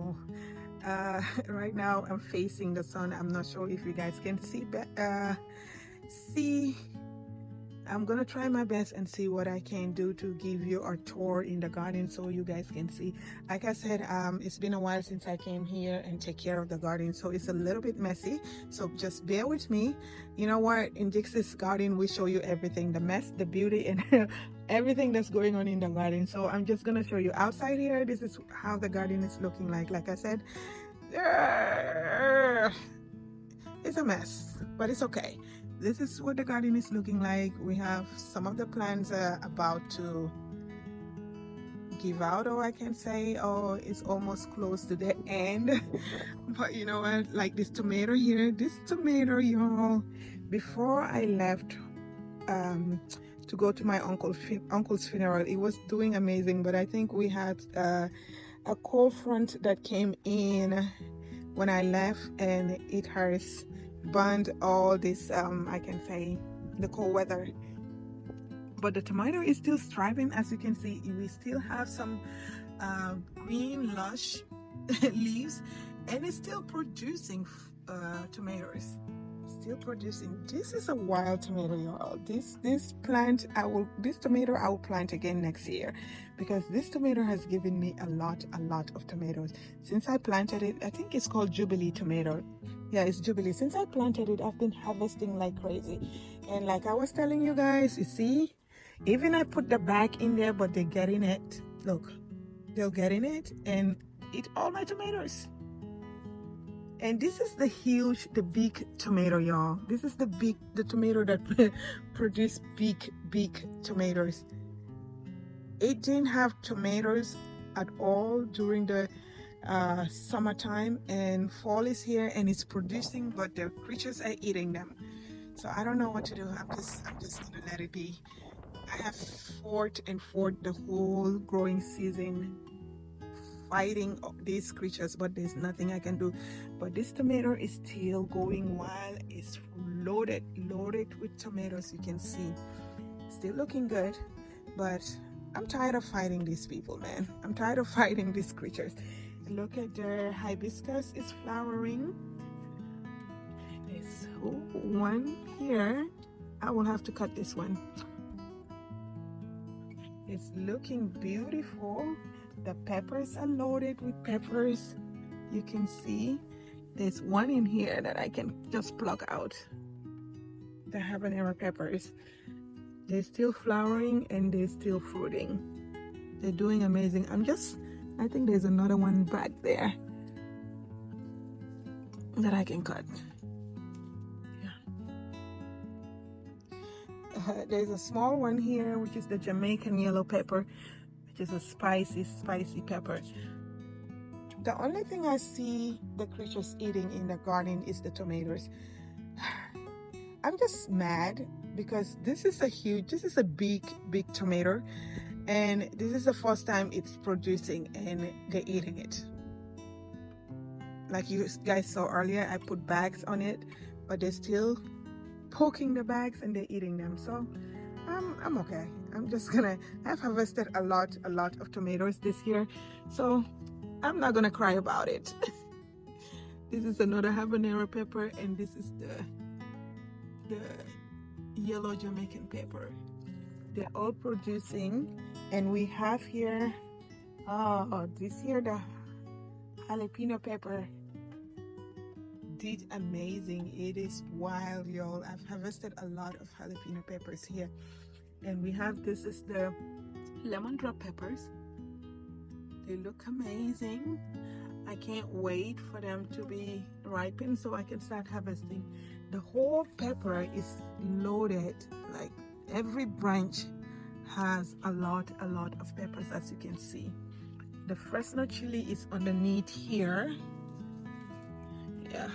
know. Right now I'm facing the sun. I'm not sure if you guys can see, but see, I'm gonna try my best and see what I can do to give you a tour in the garden so you guys can see. Like I said, it's been a while since I came here and take care of the garden, so it's a little bit messy, so just bear with me. You know what, in Gikzy's garden we show you everything, the mess, the beauty, and everything that's going on in the garden. So I'm just gonna show you outside here. This is how the garden is looking like I said. It's a mess, but it's okay. This is what the garden is looking like. We have some of the plants about to give out, or I can say, or it's almost close to the end. But you know what, like this tomato here, this tomato, y'all, before I left to go to my uncle's funeral, it was doing amazing, but I think we had a cold front that came in when I left, and it has burned all this I can say the cold weather. But the tomato is still thriving. As you can see, we still have some green lush leaves, and it's still producing tomatoes, still producing. This is a wild tomato, y'all. This tomato I will plant again next year, because this tomato has given me a lot of tomatoes since I planted it. I think it's called Jubilee tomato. Yeah, it's Jubilee. Since I planted it, I've been harvesting like crazy. And like I was telling you guys, you see, even I put the bag in there, but they're getting it. Look, they're getting it and eat all my tomatoes. And this is the big tomato, y'all. This is the tomato that produced big tomatoes. It didn't have tomatoes at all during the summertime, and fall is here and it's producing, but the creatures are eating them. So I don't know what to do. I'm just gonna let it be. I have fought the whole growing season fighting these creatures, but there's nothing I can do. But this tomato is still going wild. It's loaded with tomatoes. You can see, still looking good, but I'm tired of fighting these people, man. I'm tired of fighting these creatures. Look at the hibiscus is flowering. There's one here. I will have to cut this one. It's looking beautiful. The peppers are loaded with peppers. You can see there's one in here that I can just pluck out. The habanero peppers. They're still flowering and they're still fruiting. They're doing amazing. I think there's another one back there that I can cut. Yeah. There's a small one here, which is the Jamaican yellow pepper, which is a spicy pepper. The only thing I see the creatures eating in the garden is the tomatoes. I'm just mad because this is a big tomato, and this is the first time it's producing and they're eating it. Like you guys saw earlier, I put bags on it, but they're still poking the bags and they're eating them. So I'm okay. I've harvested a lot of tomatoes this year, so I'm not gonna cry about it. This is another habanero pepper, and this is the yellow Jamaican pepper. They're all producing, and we have here this here the jalapeno pepper did amazing. It is wild, y'all. I've harvested a lot of jalapeno peppers here. And we have, this is the lemon drop peppers. They look amazing. I can't wait for them to be ripened so I can start harvesting. The whole pepper is loaded. Like every branch has a lot of peppers, as you can see. The Fresno chili is underneath here. Yeah,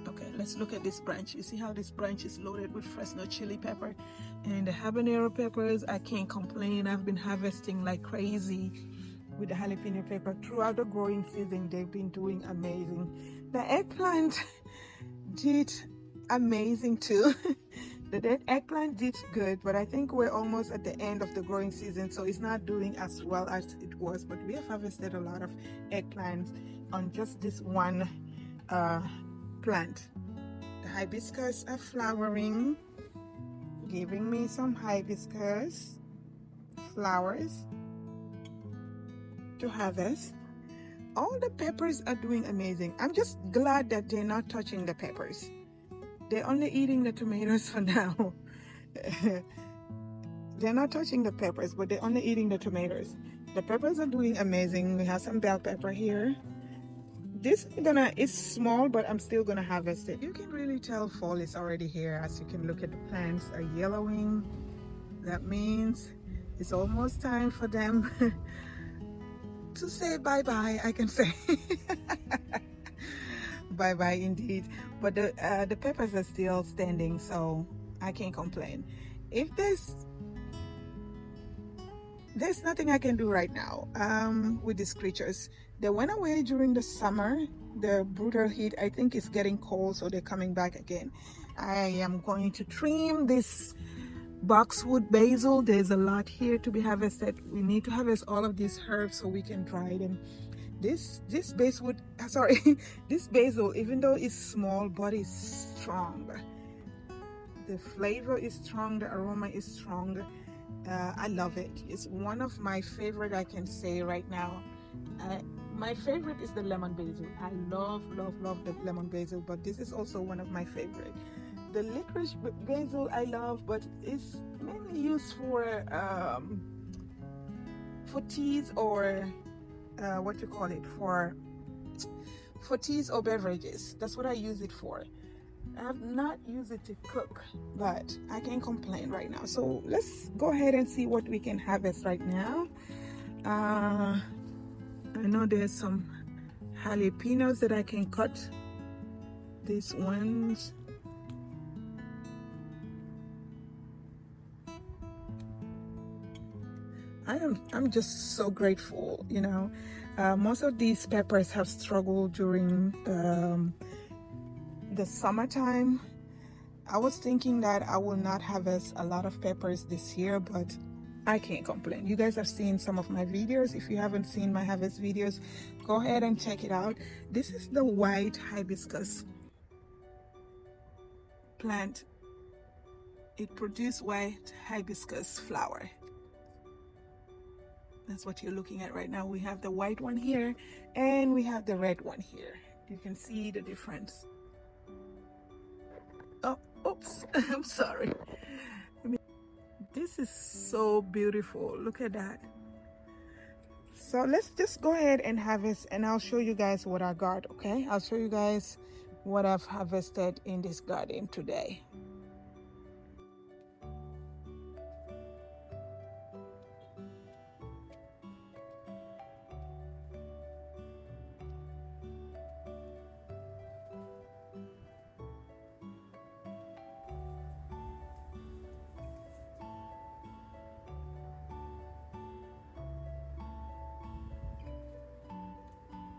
okay, let's look at this branch. You see how this branch is loaded with Fresno chili pepper, and the habanero peppers, I can't complain. I've been harvesting like crazy with the jalapeno pepper throughout the growing season. They've been doing amazing. The eggplant did amazing too. The eggplant did good, but I think we're almost at the end of the growing season, so it's not doing as well as it was. But we have harvested a lot of eggplants. on just this one plant. The hibiscus are flowering, giving me some hibiscus flowers to harvest. All the peppers are doing amazing. I'm just glad that they're not touching the peppers. They're only eating the tomatoes for now. They're not touching the peppers, but they're only eating the tomatoes. The peppers are doing amazing. We have some bell pepper here. This is small, but I'm still gonna harvest it. You can really tell fall is already here. As you can look at the plants are yellowing. That means it's almost time for them to say bye-bye, I can say. Bye-bye indeed. But the peppers are still standing, so I can't complain. If there's nothing I can do right now with these creatures. They went away during the summer. The brutal heat, I think, is getting cold, so they're coming back again. I am going to trim this boxwood basil. There's a lot here to be harvested. We need to harvest all of these herbs so we can dry them. This basswood, sorry, this basil, even though it's small, but it's strong. The flavor is strong, the aroma is strong. I love it. It's one of my favorite, I can say right now. My favorite is the lemon basil. I love the lemon basil, but this is also one of my favorite. The licorice basil I love, but it's mainly used for teas or what you call it, for teas or beverages. That's what I use it for. I have not used it to cook, but I can't complain right now. So let's go ahead and see what we can harvest right now. I know there's some jalapenos that I can cut. These ones. I'm just so grateful, you know. Most of these peppers have struggled during the summertime. I was thinking that I will not harvest a lot of peppers this year, but I can't complain. You guys have seen some of my videos. If you haven't seen my harvest videos, go ahead and check it out. This is the white hibiscus plant. It produces white hibiscus flower. That's what you're looking at right now. We have the white one here and we have the red one here. You can see the difference. Oh, oops, I'm sorry. This is so beautiful. Look at that. So let's just go ahead and harvest, and I'll show you guys what I got, okay? I'll show you guys what I've harvested in this garden today.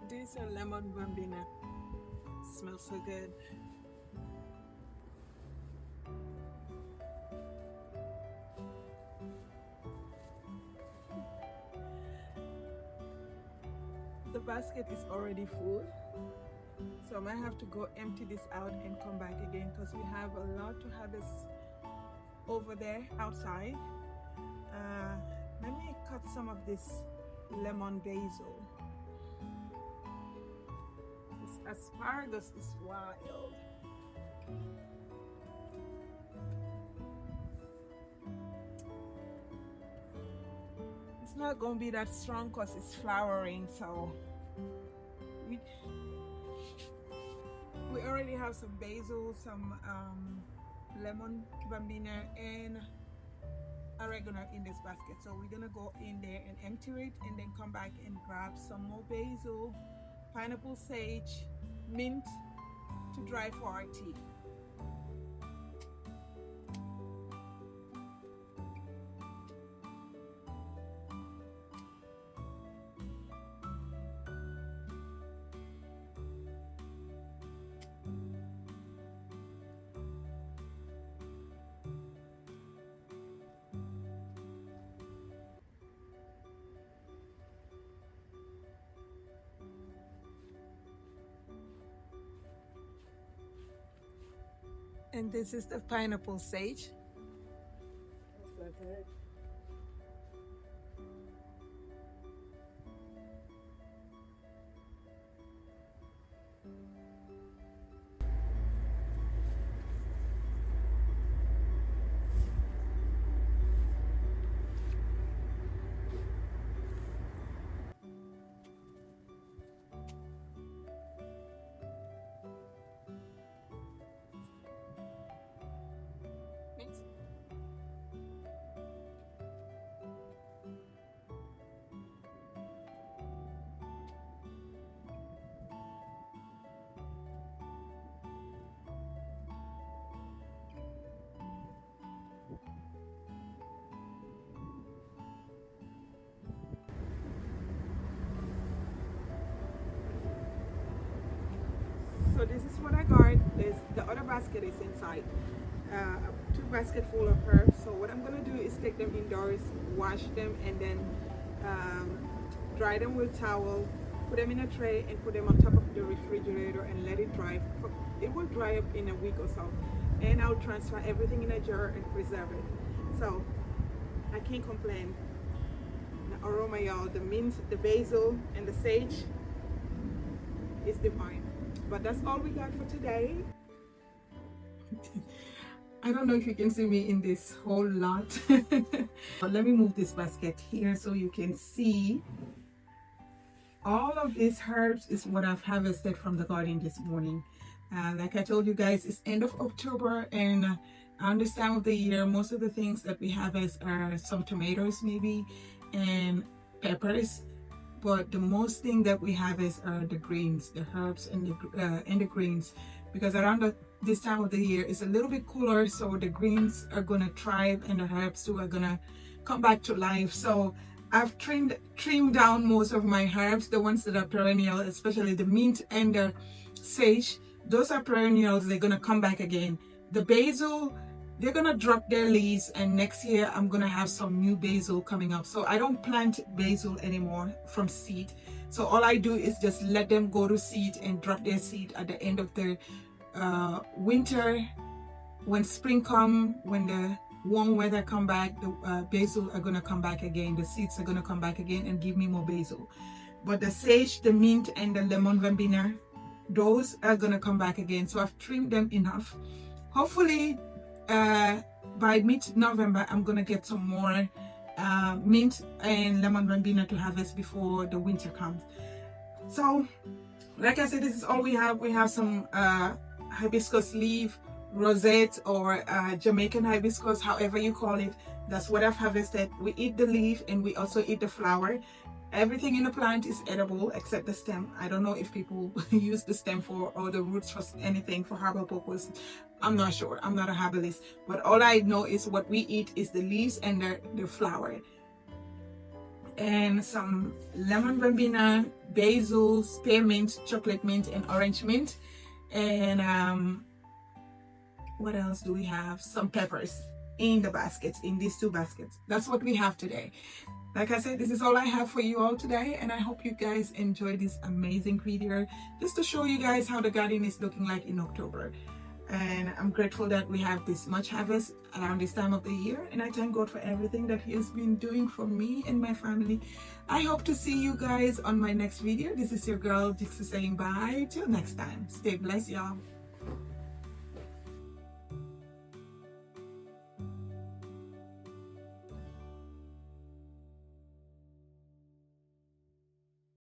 This is a lemon bambina. Smells so good. The basket is already full, so I might have to go empty this out and come back again because we have a lot to harvest over there outside. Let me cut some of this lemon basil. This asparagus is wild. It's not gonna be that strong because it's flowering, so we already have some basil, some lemon bambina, and oregano in this basket. So we're gonna go in there and empty it and then come back and grab some more basil, pineapple, sage, mint to dry for our tea. And this is the pineapple sage. So this is what I got. There's the other basket is inside. 2 baskets full of herbs. So what I'm gonna do is take them indoors, wash them, and then dry them with towel, put them in a tray, and put them on top of the refrigerator and let it dry. It will dry up in a week or so, and I'll transfer everything in a jar and preserve it. So I can't complain. The aroma, y'all, the mint, the basil, and the sage is divine. But that's all we got for today. I don't know if you can see me in this whole lot. But let me move this basket here so you can see. All of these herbs is what I've harvested from the garden this morning. Like I told you guys, it's end of October, and on this time of the year, most of the things that we harvest are some tomatoes maybe and peppers. But the most thing that we harvest are the greens, the herbs, and the greens, because around this time of the year it's a little bit cooler, so the greens are gonna thrive and the herbs too are gonna come back to life. So I've trimmed down most of my herbs, the ones that are perennial, especially the mint and the sage. Those are perennials, they're gonna come back again. The basil, they're gonna drop their leaves, and next year I'm gonna have some new basil coming up. So I don't plant basil anymore from seed. So all I do is just let them go to seed and drop their seed at the end of the winter. When spring come, when the warm weather come back, the basil are gonna come back again. The seeds are gonna come back again and give me more basil. But the sage, the mint, and the lemon verbena, those are gonna come back again. So I've trimmed them enough. Hopefully by mid-November I'm gonna get some more mint and lemon verbena to harvest before the winter comes. So like I said, this is all we have. We have some hibiscus leaf, rosette, or Jamaican hibiscus, however you call it. That's what I've harvested. We eat the leaf and we also eat the flower. Everything in the plant is edible except the stem. I don't know if people use the stem for, or the roots for anything, for herbal purpose. I'm not sure. I'm not a herbalist. But all I know is what we eat is the leaves and the flower. And some lemon verbena, basil, spearmint, chocolate mint, and orange mint. And what else do we have? Some peppers in the baskets, in these 2 baskets. That's what we have today. Like I said, this is all I have for you all today, and I hope you guys enjoy this amazing video just to show you guys how the garden is looking like in October. And I'm grateful that we have this much harvest around this time of the year, and I thank God for everything that He has been doing for me and my family. I hope to see you guys on my next video. This is your girl Gikzy saying bye till next time. Stay blessed, y'all.